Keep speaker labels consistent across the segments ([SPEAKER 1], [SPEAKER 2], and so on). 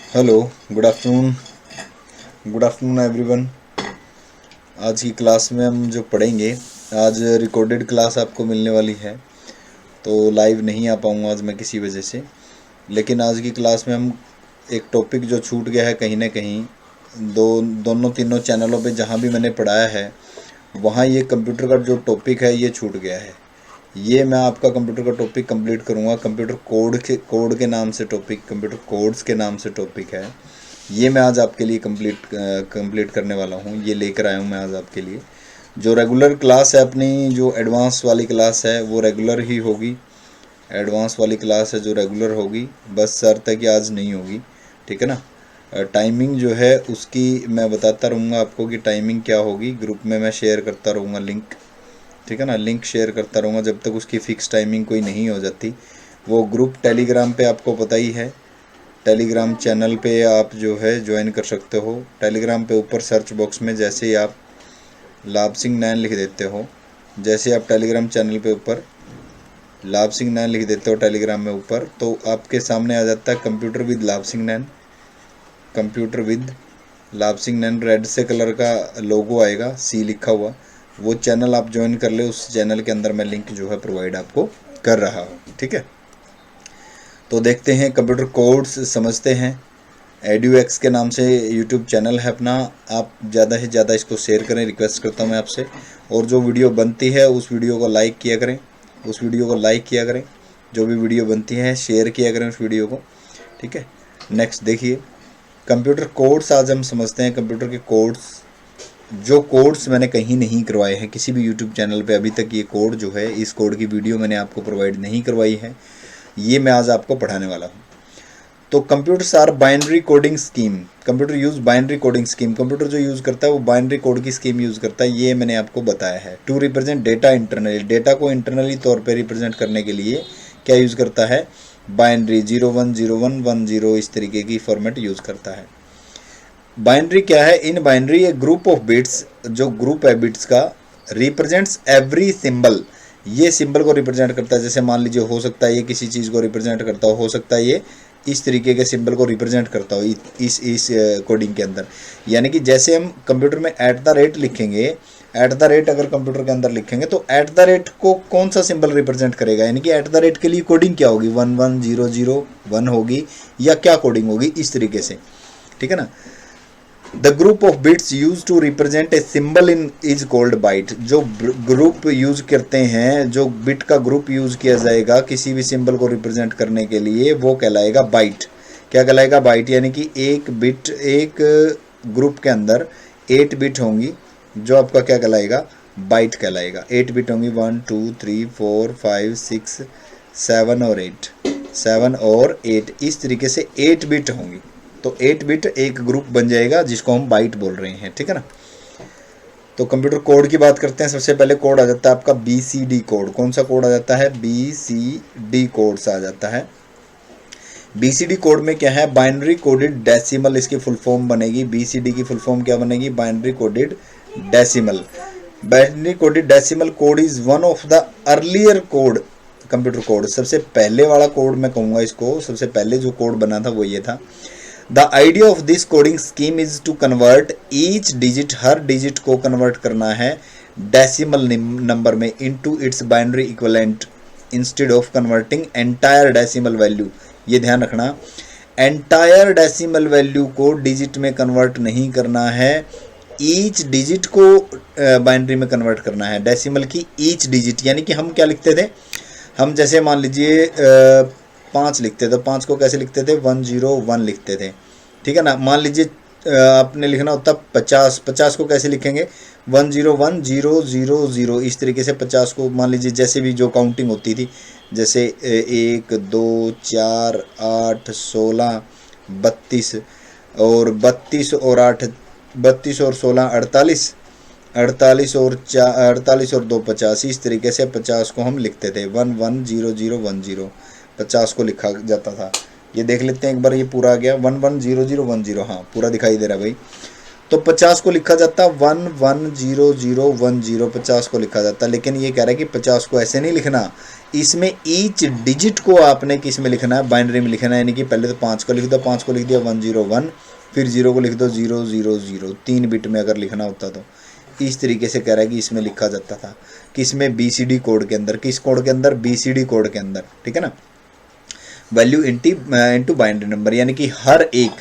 [SPEAKER 1] Hello, good afternoon. Good afternoon everyone. आज की class में हम जो पढ़ेंगे, आज रिकॉर्डेड क्लास आपको मिलने वाली है, तो लाइव नहीं आ पाऊँगा आज मैं किसी वजह से। लेकिन आज की क्लास में हम एक टॉपिक जो छूट गया है कहीं ना कहीं, दोनों तीनों चैनलों पे जहाँ भी मैंने पढ़ाया है वहाँ ये कंप्यूटर का जो टॉपिक है ये छूट गया है। ये मैं आपका कंप्यूटर का टॉपिक कंप्लीट करूँगा। कंप्यूटर कोड के नाम से टॉपिक, कंप्यूटर कोड्स के नाम से टॉपिक है। ये मैं आज आपके लिए कंप्लीट करने वाला हूँ। ये लेकर आया हूँ मैं आज आपके लिए। जो रेगुलर क्लास है अपनी, जो एडवांस वाली क्लास है वो रेगुलर ही होगी। एडवांस वाली क्लास है जो रेगुलर होगी, बस शर्त है कि आज नहीं होगी, ठीक है ना। टाइमिंग जो है उसकी मैं बताता रहूँगा आपको कि टाइमिंग क्या होगी। ग्रुप में मैं शेयर करता रहूँगा लिंक, ठीक है ना। लिंक शेयर करता रहूँगा जब तक उसकी फ़िक्स टाइमिंग कोई नहीं हो जाती। वो ग्रुप टेलीग्राम पे आपको पता ही है, टेलीग्राम चैनल पे आप जो है ज्वाइन कर सकते हो। टेलीग्राम पे ऊपर सर्च बॉक्स में जैसे ही आप लाभ सिंह नैन लिख देते हो, जैसे आप टेलीग्राम चैनल पे ऊपर लाभ सिंह नैन लिख देते हो टेलीग्राम में ऊपर, तो आपके सामने आ जाता है कंप्यूटर विद लाभ सिंह नैन। कंप्यूटर विद लाभ सिंह नैन, रेड से कलर का लोगो आएगा, सी लिखा हुआ। वो चैनल आप ज्वाइन कर ले। उस चैनल के अंदर मैं लिंक जो है प्रोवाइड आपको कर रहा हूँ, ठीक है। तो देखते हैं, कंप्यूटर कोड्स समझते हैं। एड्यूएक्स के नाम से यूट्यूब चैनल है अपना। आप ज़्यादा से ज़्यादा इसको शेयर करें, रिक्वेस्ट करता हूँ मैं आपसे। और जो वीडियो बनती है उस वीडियो को लाइक किया करें, उस वीडियो को लाइक किया करें। जो भी वीडियो बनती है शेयर किया करें उस वीडियो को, ठीक है। नेक्स्ट देखिए, कंप्यूटर कोड्स आज हम समझते हैं। कंप्यूटर के कोड्स, जो कोड्स मैंने कहीं नहीं करवाए हैं किसी भी यूट्यूब चैनल पे अभी तक, ये कोड जो है, इस कोड की वीडियो मैंने आपको प्रोवाइड नहीं करवाई है, ये मैं आज आपको पढ़ाने वाला हूँ। तो computers are binary coding scheme. Computer use binary coding scheme. Computer जो यूज़ करता है वो बाइनरी कोड की स्कीम यूज़ करता है, ये मैंने आपको बताया है। To represent data internally, data को इंटरनली तौर पे रिप्रेजेंट करने के लिए क्या यूज़ करता है, बाइनरी 010110 इस तरीके की फॉर्मेट यूज़ करता है। बाइनरी क्या है, in binary A group of bits, जो ग्रुप है बिट्स का, रिप्रेजेंट्स एवरी सिंबल, ये सिंबल को रिप्रेजेंट करता है। जैसे मान लीजिए हो सकता है ये किसी चीज़ को रिप्रेजेंट करता हो सकता है ये इस तरीके के सिंबल को रिप्रेजेंट करता हो इस कोडिंग के अंदर। यानी कि जैसे हम कंप्यूटर में @ लिखेंगे, @ अगर कंप्यूटर के अंदर लिखेंगे तो @ को कौन सा सिंबल रिप्रेजेंट करेगा, यानी कि @ के लिए कोडिंग क्या होगी, 11001 होगी या क्या कोडिंग होगी, इस तरीके से, ठीक है ना। The group of bits use to represent a symbol in is called byte. जो ग्रुप यूज करते हैं, जो बिट का ग्रुप यूज किया जाएगा किसी भी सिंबल को रिप्रेजेंट करने के लिए, वो कहलाएगा बाइट। क्या कहलाएगा, बाइट। यानी कि एक बिट, एक ग्रुप के अंदर 8 बिट होंगी, जो आपका क्या कहलाएगा, बाइट कहलाएगा। 8 बिट होंगी, 1 2 3 4 5 6 7 और 8, 7 और 8, इस तरीके से 8 बिट होंगी। तो 8 बिट एक ग्रुप बन जाएगा जिसको हम बाइट बोल रहे हैं, ठीक है ना। तो कंप्यूटर कोड की बात करते हैं। सबसे पहले कोड आ जाता है आपका BCD कोड। कौन सा कोड आ जाता है, BCD कोड्स आ जाता है। BCD कोड में क्या है, बाइनरी कोडेड डेसिमल इसकी फुल फॉर्म बनेगी। BCD की फुल फॉर्म क्या बनेगी, binary coded decimal. Binary coded decimal code is one of the earlier code, computer code सबसे पहले वाला कोड मैं कहूँगा इसको। सबसे पहले जो कोड बना था वो ये था। The idea of this coding scheme is to convert each digit, हर डिजिट को कन्वर्ट करना है डेसिमल नंबर में into its binary equivalent instead of converting entire decimal value. ये ध्यान रखना, एंटायर डेसिमल वैल्यू को डिजिट में कन्वर्ट नहीं करना है, ईच डिजिट को बाइनरी में कन्वर्ट करना है। डेसिमल की ईच डिजिट, यानी कि हम क्या लिखते थे, हम जैसे मान लीजिए 5 लिखते थे, 5 को कैसे लिखते थे, 101 लिखते थे, ठीक है ना। मान लीजिए आपने लिखना होता 50, 50 को कैसे लिखेंगे, 101,000, इस तरीके से 50 को मान लीजिए, जैसे भी जो काउंटिंग होती थी, जैसे 1 2 4 8 16 32 और 32 और 8 32 और 16 48, 48 और 2 50, इस तरीके से 50 को हम लिखते थे। 110010, 50 को लिखा जाता था। ये देख लेते हैं एक बार, ये पूरा आ गया 110010, हाँ पूरा दिखाई दे रहा है भाई। तो 50 को लिखा जाता 110010, 50 को लिखा जाता। लेकिन ये कह रहा है कि 50 को ऐसे नहीं लिखना, इसमें ईच डिजिट को आपने किस में लिखना है, बाइनरी में लिखना है। यानी कि पहले तो 5 को लिख दो, 5 को लिख दिया 101, फिर 0 को लिख दो 000, 3 बिट में अगर लिखना होता तो इस तरीके से कह रहा है कि इसमें लिखा जाता था। किसमें, BCD कोड के अंदर। किस कोड के अंदर, BCD कोड के अंदर, ठीक है ना। वैल्यू इनटू बाइनरी नंबर, यानी कि हर एक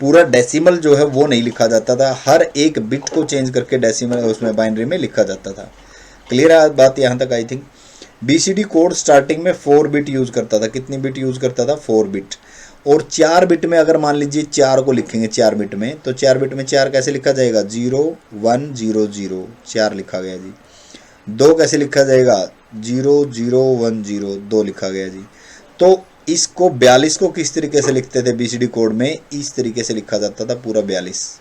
[SPEAKER 1] पूरा डेसिमल जो है वो नहीं लिखा जाता था, हर एक बिट को चेंज करके डेसिमल उसमें बाइनरी में लिखा जाता था। क्लियर है बात यहाँ तक I think. BCD code starting में 4 बिट यूज़ करता था। कितनी बिट यूज़ करता था, 4 बिट। और 4 बिट में अगर मान लीजिए 4 को लिखेंगे 4 बिट में, तो 4 बिट में 4 कैसे लिखा जाएगा, 0100, 4 लिखा गया जी। 2 कैसे लिखा जाएगा, 0010, 2 लिखा गया जी। तो इसको 42 को किस तरीके से लिखते थे BCD कोड में, इस तरीके से लिखा जाता था पूरा 42।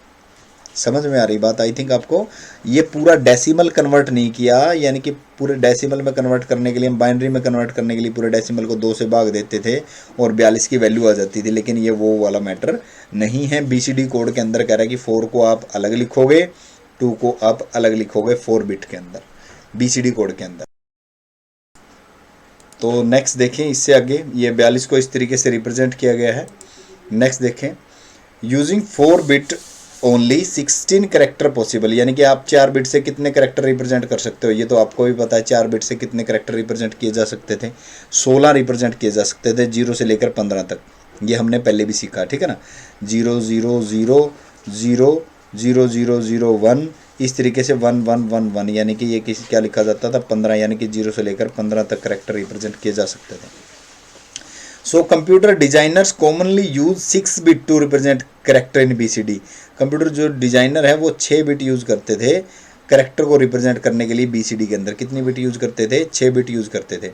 [SPEAKER 1] समझ में आ रही बात आई थिंक आपको। ये पूरा डेसिमल कन्वर्ट नहीं किया, यानी कि पूरे डेसिमल में कन्वर्ट करने के लिए, बाइनरी में कन्वर्ट करने के लिए पूरे डेसिमल को 2 से भाग देते थे और 42 की वैल्यू आ जाती थी। लेकिन ये वो वाला मैटर नहीं है। BCD कोड के अंदर कह रहा है कि 4 को आप अलग लिखोगे, 2 को आप अलग लिखोगे 4 बिट के अंदर, BCD कोड के अंदर। तो नेक्स्ट देखें इससे आगे, ये 42 को इस तरीके से रिप्रेजेंट किया गया है। नेक्स्ट देखें, using 4 bit only 16 character possible, यानी कि आप 4 बिट से कितने करेक्टर रिप्रेजेंट कर सकते हो, ये तो आपको भी पता है। 4 बिट से कितने करेक्टर रिप्रेजेंट किए जा सकते थे, 16 रिप्रेजेंट किए जा सकते थे, 0 से लेकर 15 तक। ये हमने पहले भी सीखा, ठीक है ना। 000000001, इस तरीके से 1111, यानी कि ये किसी क्या लिखा जाता था, 15, यानी कि 0 से लेकर 15 तक करेक्टर रिप्रेजेंट किए जा सकते थे। So computer designers commonly use 6 bit to represent character in BCD। Computer जो डिजाइनर है वो 6 बिट यूज़ करते थे करेक्टर को रिप्रेजेंट करने के लिए BCD के अंदर। कितनी बिट यूज़ करते थे, 6 बिट यूज़ करते थे।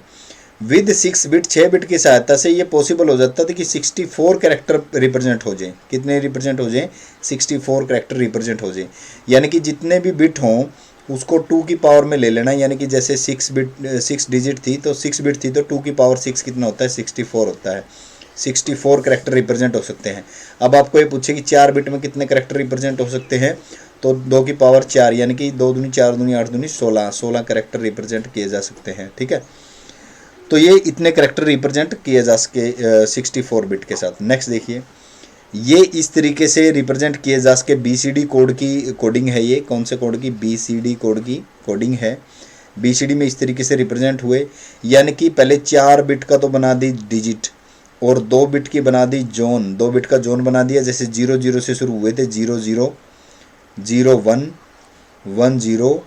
[SPEAKER 1] विद 6 बिट, 6 बिट की सहायता से ये पॉसिबल हो जाता था कि 64 करेक्टर रिप्रेजेंट हो जाए। कितने रिप्रेजेंट हो जाए, 64 करेक्टर रिप्रेजेंट हो जाए। यानी कि जितने भी बिट हों उसको 2 की पावर में ले लेना। यानी कि जैसे 6 डिजिट थी तो 6 बिट थी तो 2 की पावर 6 कितना होता है, 64 होता है। 64 करेक्टर रिप्रेजेंट हो सकते हैं। अब आपको ये पूछे कि 4 बिट में कितने करेक्टर रिप्रेजेंट हो सकते हैं, तो 2 की पावर 4, यानी कि 2 दूनी 4 दूनी 8 दूनी 16 करेक्टर रिप्रेजेंट किए जा सकते हैं, ठीक है। तो ये इतने करेक्टर रिप्रेजेंट किए जा सके 64 बिट के साथ। नेक्स्ट देखिए, ये इस तरीके से रिप्रेजेंट किए जा सके BCD कोड की कोडिंग है। ये कौन से कोड की, BCD कोड की कोडिंग है। BCD में इस तरीके से रिप्रेजेंट हुए, यानी कि पहले 4 बिट का तो बना दी डिजिट और 2 बिट की बना दी जोन, 2 बिट का जोन बना दिया। जैसे 00 से शुरू हुए थे, 00, 01, 10,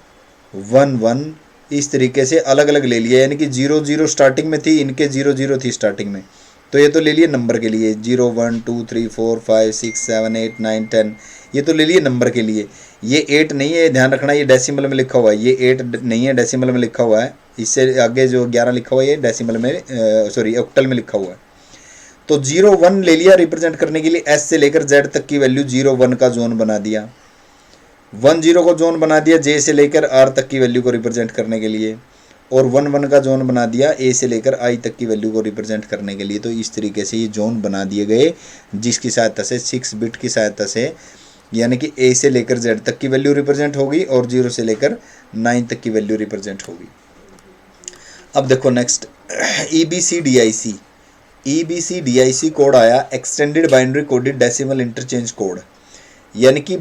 [SPEAKER 1] 11, इस तरीके से अलग अलग ले लिया। यानी कि 00 स्टार्टिंग में थी, इनके 00 थी स्टार्टिंग में, तो ये तो ले लिए नंबर के लिए। 0 1 2 3 4 5 6 7 8 9 10, ये तो ले लिए नंबर के लिए। ये 8 नहीं है, ध्यान रखना, ये डेसिमल में लिखा हुआ है। ये 8 नहीं है, डेसिमल में लिखा हुआ है। इससे आगे जो 11 लिखा हुआ है ये डेसिमल में, सॉरी ऑक्टल में लिखा हुआ है। तो 0 1 ले लिया रिप्रेजेंट करने के लिए। S से लेकर Z तक की वैल्यू 0 1 का जोन बना दिया। 1 0 को जोन बना दिया J से लेकर R तक की वैल्यू को रिप्रेजेंट करने के लिए। और 1 1 का जोन बना दिया A से लेकर I तक की वैल्यू को रिप्रेजेंट करने के लिए। तो इस तरीके से ये जोन बना दिए गए, जिसकी सहायता से 6 बिट की सहायता से, यानी कि A से लेकर Z तक की वैल्यू रिप्रेजेंट होगी और 0 से लेकर 9 तक की वैल्यू रिप्रेजेंट होगी। अब देखो नेक्स्ट, EBCDIC कोड आया, extended binary coded decimal interchange code. यानी कि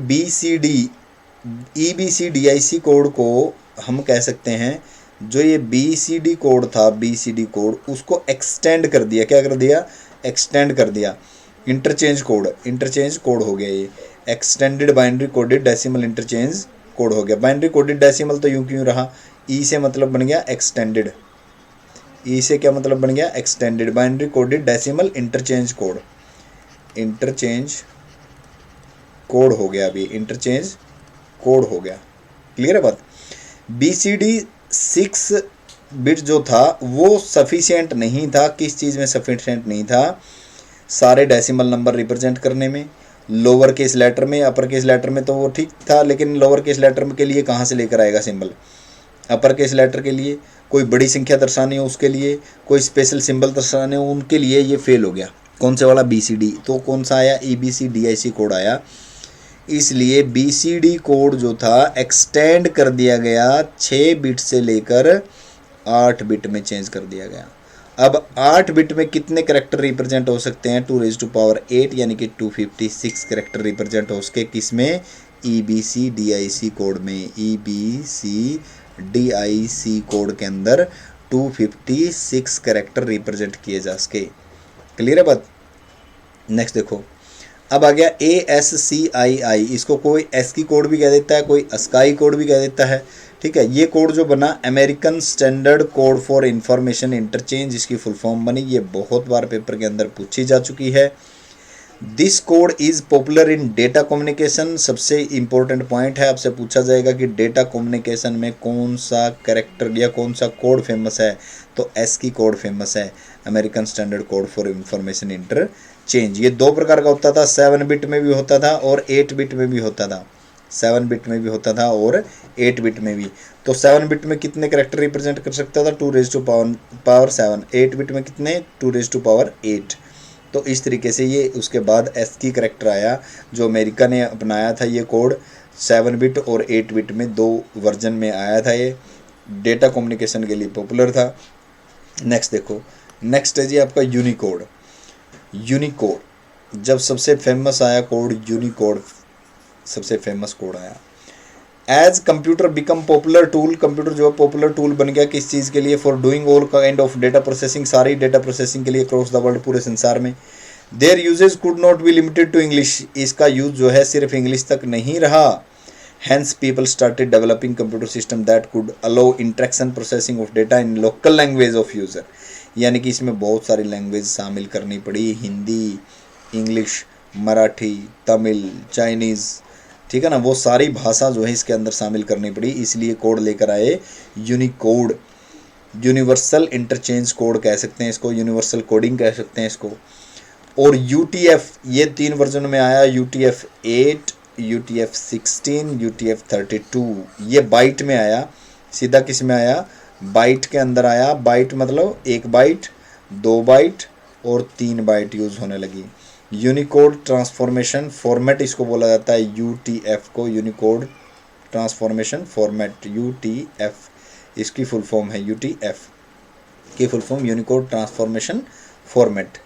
[SPEAKER 1] EBCDIC कोड को हम कह सकते हैं, जो ये BCD कोड था, BCD कोड, उसको एक्सटेंड कर दिया। क्या कर दिया, एक्सटेंड कर दिया। इंटरचेंज कोड हो गया ये, extended binary coded decimal interchange code हो गया। बाइनरी कोडेड डेसिमल तो यूं क्यों रहा, ई से मतलब बन गया एक्सटेंडेड, ई से क्या मतलब बन गया, extended binary coded decimal interchange code, interchange code हो गया। अभी इंटरचेंज कोड हो गया, क्लियर है बात। BCD 6 बिट जो था वो सफिशिएंट नहीं था। किस चीज़ में सफिशिएंट नहीं था, सारे डेसिमल नंबर रिप्रेजेंट करने में। लोअर केस लेटर में, अपर केस लेटर में तो वो ठीक था, लेकिन लोअर केस लेटर के लिए कहाँ से लेकर आएगा सिंबल। अपर केस लेटर के लिए कोई बड़ी संख्या दर्शानी हो उसके लिए, कोई स्पेशल सिंबल दर्शाने हो उनके लिए ये फेल हो गया। कौन से वाला, BCD। तो कौन सा आया, EBCDIC कोड आया। इसलिए BCD कोड जो था एक्सटेंड कर दिया गया, 6 बिट से लेकर 8 बिट में चेंज कर दिया गया। अब 8 बिट में कितने करेक्टर रिप्रेजेंट हो सकते हैं? 2⁸8 यानी कि 256 करेक्टर रिप्रेजेंट हो सके किसमें? EBCDIC कोड में। EBCDIC कोड के अंदर 256 करेक्टर रिप्रेजेंट किए जा सके। क्लियर है बात? नेक्स्ट देखो, अब आ गया ASCII। इसको कोई ASCII कोड भी कह देता है, कोई ASCII कोड भी कह देता है। ठीक है, ये कोड जो बना American standard code for information interchange, इसकी फुल फॉर्म बनी। ये बहुत बार पेपर के अंदर पूछी जा चुकी है। This code is popular in data communication. सबसे इंपॉर्टेंट पॉइंट है, आपसे पूछा जाएगा कि डेटा कम्युनिकेशन में कौन सा कैरेक्टर या कौन सा कोड फेमस है, तो ASCII कोड फेमस है, American standard code for information interchange. ये 2 प्रकार का होता था, 7 बिट में भी होता था और 8 बिट में भी होता था। 7 बिट में भी होता था और 8 बिट में भी। तो 7 बिट में कितने करेक्टर रिप्रेजेंट कर सकता था? 2⁻7। 8 बिट में कितने? 2⁸8। तो इस तरीके से ये उसके बाद ASCII करेक्टर आया, जो अमेरिका ने अपनाया था। ये कोड 7 बिट और 8 बिट में 2 वर्जन में आया था। ये डेटा कम्युनिकेशन के लिए पॉपुलर था। नेक्स्ट देखो, नेक्स्ट है जी आपका यूनिकोड। यूनिकोड जब सबसे फेमस आया कोड, यूनिकोड सबसे फेमस कोड आया। As computer become popular tool, computer जो है पॉपुलर टूल बन गया किस चीज़ के लिए? For doing all kind of data processing, सारी डेटा प्रोसेसिंग के लिए अक्रॉस द वर्ल्ड, पूरे संसार में। Their usages could not be limited to English, इसका यूज जो है सिर्फ इंग्लिश तक नहीं रहा। Hence people started developing computer system that could allow interaction processing of data in local language of user, यानी कि इसमें बहुत सारी लैंग्वेज शामिल करनी पड़ी, हिंदी, इंग्लिश, मराठी, तमिल, चाइनीज़, ठीक है ना, वो सारी भाषा जो है इसके अंदर शामिल करनी पड़ी। इसलिए कोड लेकर आए यूनिकोड। यूनिवर्सल इंटरचेंज कोड कह सकते हैं इसको, यूनिवर्सल कोडिंग कह सकते हैं इसको। और UTF ये 3 वर्जन में आया, UTF-8, UTF-16, UTF-32। ये बाइट में आया, सीधा किस में आया? बाइट के अंदर आया। बाइट मतलब 1 बाइट, 2 बाइट और 3 बाइट यूज़ होने लगी। यूनिकोड ट्रांसफॉर्मेशन फॉर्मेट इसको बोला जाता है, UTF को, यूनिकोड ट्रांसफॉर्मेशन फॉर्मेट, UTF इसकी फुल फॉर्म है। UTF की full form Unicode transformation format.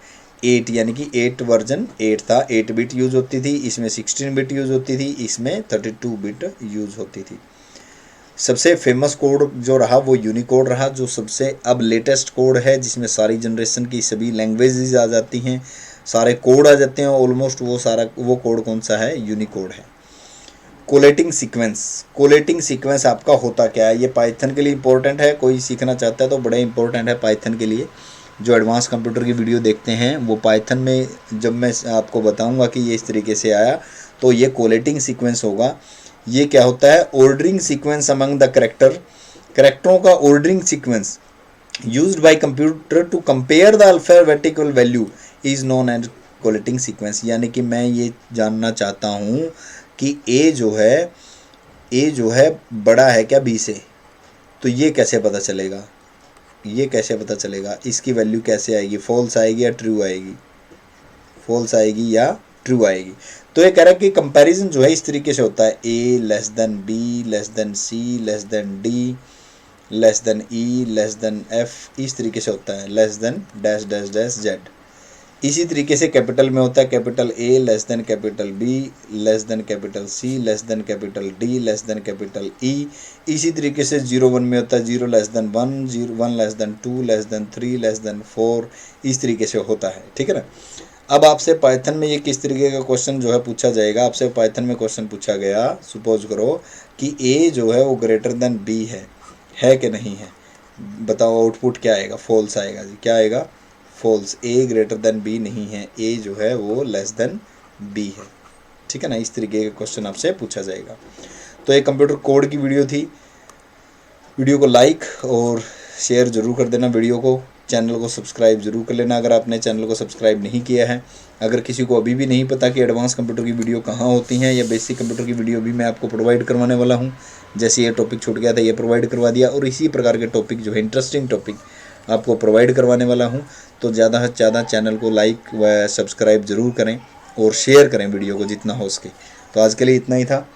[SPEAKER 1] 8 यानी कि 8 वर्जन 8 था, 8 बिट यूज़ होती थी, इसमें 16 बिट यूज़ होती थी, इसमें 32 बिट यूज़ होती थी। सबसे फेमस कोड जो रहा वो यूनिकोड रहा, जो सबसे अब लेटेस्ट कोड है, जिसमें सारी जनरेशन की सभी लैंग्वेजेस आ जाती हैं, सारे कोड आ जाते हैं ऑलमोस्ट। वो कोड कौन सा है? यूनिकोड है। कोलेटिंग सीक्वेंस, कोलेटिंग सीक्वेंस आपका होता क्या है? ये पाइथन के लिए इंपॉर्टेंट है, कोई सीखना चाहता है तो बड़ा इंपॉर्टेंट है पाइथन के लिए। जो एडवांस कंप्यूटर की वीडियो देखते हैं वो पाइथन में जब मैं आपको बताऊंगा कि ये इस तरीके से आया, तो ये कोलेटिंग सीक्वेंस होगा। ये क्या होता है? ऑर्डरिंग सीक्वेंस अमंग द करेक्टरों का ordering sequence used by computer to compare the alphabetical value is known as collating sequence. यानी कि मैं ये जानना चाहता हूँ कि ए जो है बड़ा है क्या B से, तो ये कैसे पता चलेगा? ये कैसे पता चलेगा? इसकी वैल्यू कैसे आएगी? फॉल्स आएगी या ट्रू आएगी? फॉल्स आएगी या ट्रू आएगी? तो ये कह रहा है कि कंपैरिजन जो है इस तरीके से होता है, A less than B less than C less than D less than E less than F, इस तरीके से होता है, less than dash dash dash Z। इसी तरीके से कैपिटल में होता है, capital A less than capital B less than capital C less than capital D less than capital E। इसी तरीके से 0 1 में होता है 0 less than 1, 1 less than 2 less than 3 less than 4, इस तरीके से होता है। ठीक है ना। अब आपसे पाइथन में ये किस तरीके का क्वेश्चन जो है पूछा जाएगा? आपसे पाइथन में क्वेश्चन पूछा गया, सपोज करो कि A जो है वो ग्रेटर देन B है कि नहीं है? बताओ आउटपुट क्या आएगा? फॉल्स आएगा जी। क्या आएगा? False. A greater than B नहीं है, A जो है वो लेस देन B है। ठीक है ना, इस तरीके का क्वेश्चन आपसे पूछा जाएगा। तो ये कंप्यूटर कोड की वीडियो थी। वीडियो को लाइक और शेयर ज़रूर कर देना, वीडियो को, चैनल को सब्सक्राइब ज़रूर कर लेना अगर आपने चैनल को सब्सक्राइब नहीं किया है। अगर किसी को अभी भी नहीं पता कि एडवांस कंप्यूटर की वीडियो कहाँ होती हैं या बेसिक कंप्यूटर की वीडियो भी मैं आपको प्रोवाइड करवाने वाला हूँ। जैसे ये टॉपिक छूट गया था, ये प्रोवाइड करवा दिया, और इसी प्रकार के टॉपिक जो है इंटरेस्टिंग टॉपिक आपको प्रोवाइड करवाने वाला हूँ। तो ज़्यादा से ज़्यादा चैनल को लाइक व सब्सक्राइब ज़रूर करें और शेयर करें वीडियो को जितना हो सके। तो आज के लिए इतना ही था।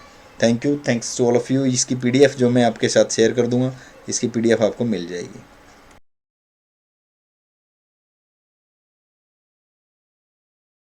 [SPEAKER 1] Thank you, thanks to all of you. इसकी PDF जो मैं आपके साथ शेयर कर दूँगा, इसकी PDF आपको मिल जाएगी।